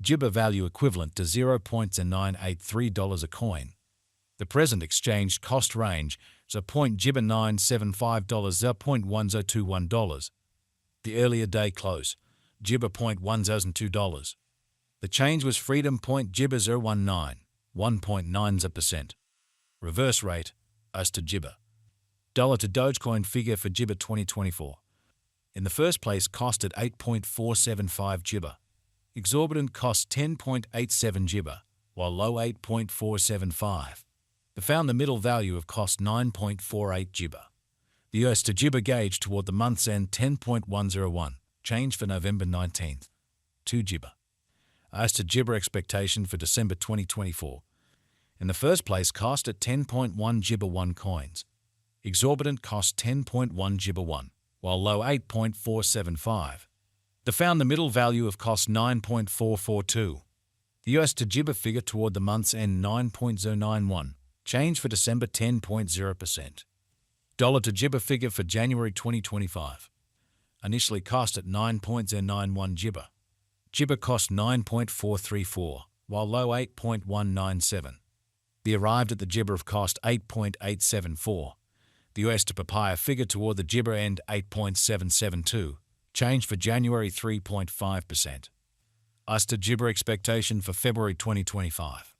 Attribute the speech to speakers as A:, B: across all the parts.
A: Jibber value equivalent to $0.983 a coin. The present exchange cost range is $0.975 to $0.1021. The earlier day close, Jibber $0.1002. The change was freedom Jibber 019, 1.9%. Reverse rate, US to Jibber. Dollar to Dogecoin figure for Jibber 2024. In the first place, cost at 8.475 Jibber. Exorbitant cost 10.87 Jibber, while low 8.475. The found the middle value of cost 9.48 Jibber. The US to Jibber gauge toward the month's end 10.101, change for November 19th, 2 Jibber. US to Jibber expectation for December 2024. In the first place, cost at 10.1 Jibber 1 coins. Exorbitant cost 10.1 Jibber 1, while low 8.475. The found the middle value of cost 9.442. The US to Jibber figure toward the month's end 9.091, change for December 10.0%. Dollar to Jibber figure for January 2025. Initially cost at 9.091 Jibber. Jibber cost 9.434, while low 8.197. The arrived at the Jibber of cost 8.874. The US to Papaya figure toward the Jibber end 8.772, change for January 3.5%. US to Jibber expectation for February 2025.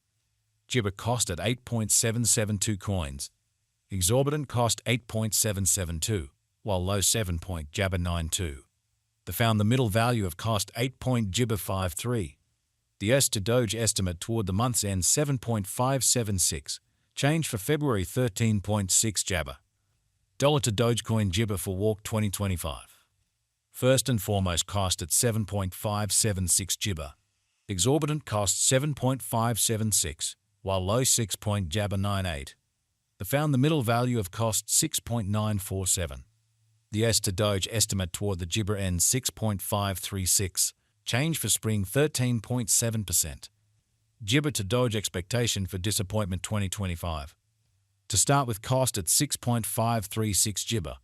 A: Jibber cost at 8.772 coins. Exorbitant cost 8.772, while low 7.Jibber92. The found the middle value of cost 8.Jibber53. The US to Doge estimate toward the month's end 7.576, change for February 13.6 Jibber. Dollar to Dogecoin Jibber for Walk 2025. First and foremost, cost at 7.576 Jibber. Exorbitant cost 7.576, while low 6.Jibber98. The found the middle value of cost 6.947. The US to Doge estimate toward the Jibber end 6.536, change for spring 13.7%. Jibber to Doge expectation for disappointment 2025. To start with, cost at 6.536 Jibber.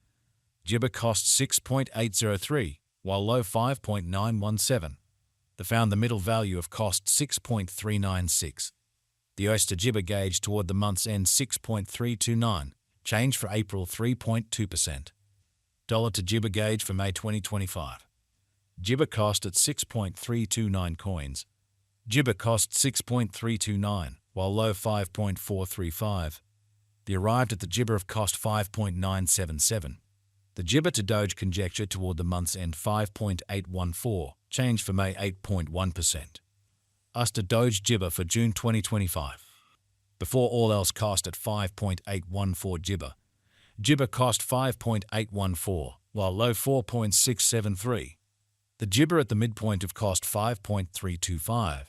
A: Jibber cost 6.803, while low 5.917. The found the middle value of cost 6.396. The US to Jibber gauge toward the month's end 6.329, change for April 3.2%. Dollar to Jibber gauge for May 2025. Jibber cost at 6.329 coins. Jibber cost 6.329, while low 5.435. The arrived at the Jibber of cost 5.977. The Jibber to Doge conjecture toward the month's end 5.814, change for May 8.1%. US to Doge Jibber for June 2025. Before all else, cost at 5.814 Jibber. Jibber cost 5.814, while low 4.673. The Jibber at the midpoint of cost 5.325.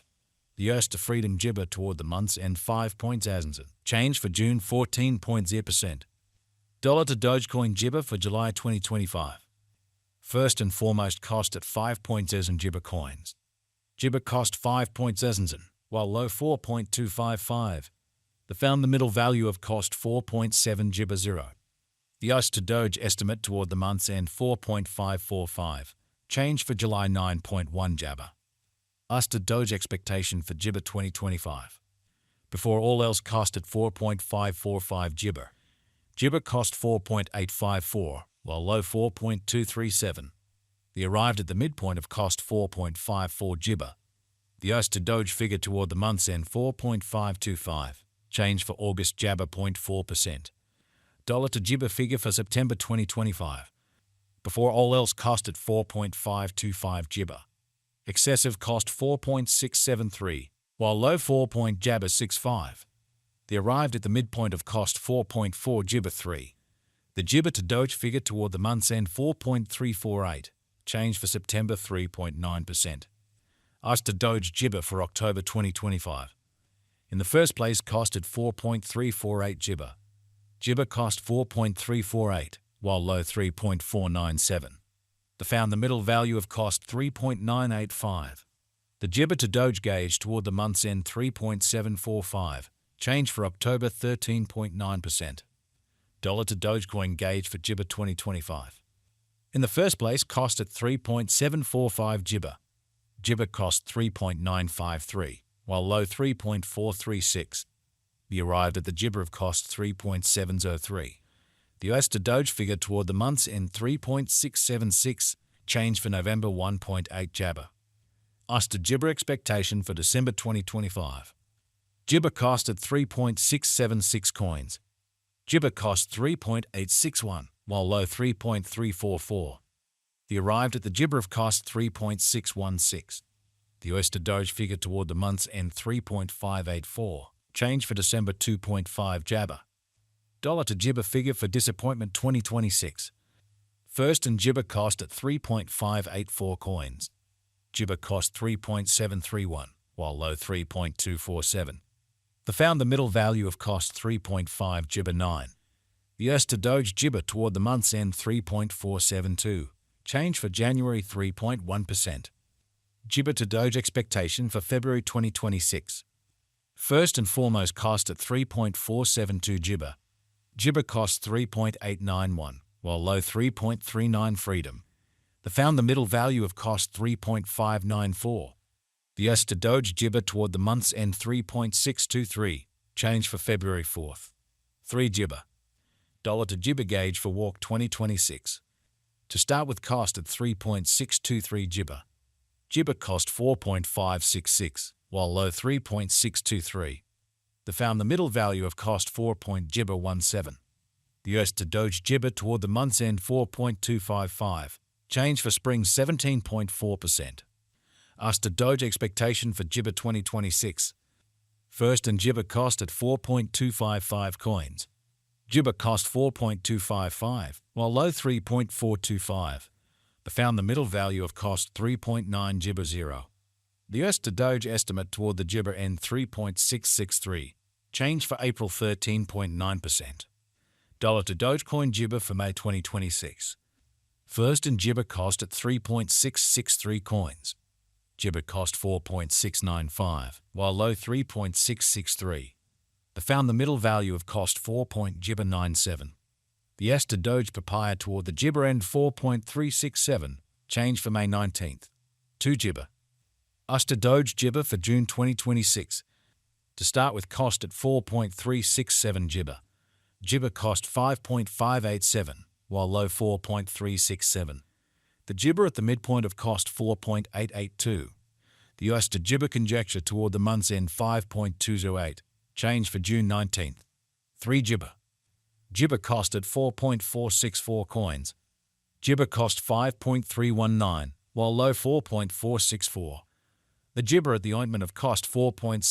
A: The US to Freedom Jibber toward the month's end 5.000, change for June 14.0%. Dollar to Dogecoin Jibber for July 2025. First and foremost, cost at 5.000 Jibber coins. Jibber cost 5.000, while low 4.255. The found the middle value of cost 4.7 Jibber 0. The US to Doge estimate toward the month's end 4.545, change for July 9.1 Jibber. US to Doge expectation for Jibber 2025. Before all else, cost at 4.545 Jibber. Jibber cost 4.854, while low 4.237. The arrived at the midpoint of cost 4.54 Jibber. The US to Doge figure toward the month's end 4.525, change for August Jibber 0.4%. Dollar to Jibber figure for September 2025. Before all else, cost at 4.525 Jibber. Excessive cost 4.673, while low 4.Jibber65. The arrived at the midpoint of cost 4.4 Jibber 3. The Jibber to Doge figure toward the month's end 4.348, change for September 3.9%. US to Doge Jibber for October 2025. In the first place, cost at 4.348 Jibber. Jibber cost 4.348, while low 3.497. The found the middle value of cost 3.985. The Jibber to Doge gauge toward the month's end 3.745, change for October 13.9%. Dollar to Dogecoin gauge for Jibber 2025. In the first place, cost at 3.745 Jibber. Jibber cost 3.953, while low 3.436. The arrived at the Jibber of cost 3.703. The US to Doge figure toward the month's end 3.676, change for November 1.8 Jabber. US to Jibber expectation for December 2025. Jibber cost at 3.676 coins. Jibber cost 3.861, while low 3.344. The arrived at the Jibber of cost 3.616. The US to Doge figure toward the month's end 3.584, change for December 2.5 Jabber. Dollar to Jibber figure for disappointment 2026. First and Jibber cost at 3.584 coins. Jibber cost 3.731, while low 3.247. The found the middle value of cost 3.5 Jibber 9. The US to Doge Jibber toward the month's end 3.472, change for January 3.1%. Jibber to Doge expectation for February 2026. First and foremost cost at 3.472 Jibber. Jibber cost 3.891, while low 3.39 Freedom. The found the middle value of cost 3.594. The US to Doge Jibber toward the month's end 3.623, change for February 4th. 3 Jibber. Dollar to Jibber gauge for walk 2026. To start with cost at 3.623 Jibber. Jibber cost 4.566, while low 3.623. The found the middle value of cost 4.Jibber17. The US to Doge Jibber toward the month's end 4.255, change for spring 17.4%. US to Doge expectation for Jibber 2026. First and Jibber cost at 4.255 coins. Jibber cost 4.255, while low 3.425. The found the middle value of cost 3.9 Jibber 0. The US to Doge estimate toward the Jibber end 3.663, change for April 13.9%. Dollar to Dogecoin Jibber for May 2026. First and Jibber cost at 3.663 coins. Jibber cost 4.695, while low 3.663. The found the middle value of cost 4.Jibber97. The US to Doge Papaya toward the Jibber end 4.367, change for May 19th. 2 Jibber. US to Doge Jibber for June 2026. To start with cost at 4.367 Jibber. Jibber cost 5.587, while low 4.367. The Jibber at the midpoint of cost 4.882. The US to Jibber conjecture toward the month's end 5.208, change for June 19th. 3 Jibber. Jibber cost at 4.464 coins. Jibber cost 5.319, while low 4.464. The Jibber at the ointment of cost 4.7